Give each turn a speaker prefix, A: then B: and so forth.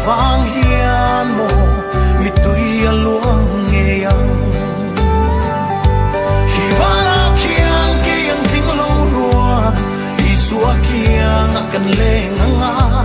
A: vang hian mo mi tui a luang nge yang hi vana kiang ke yang ting lo ruan i suak kiang kan leng nga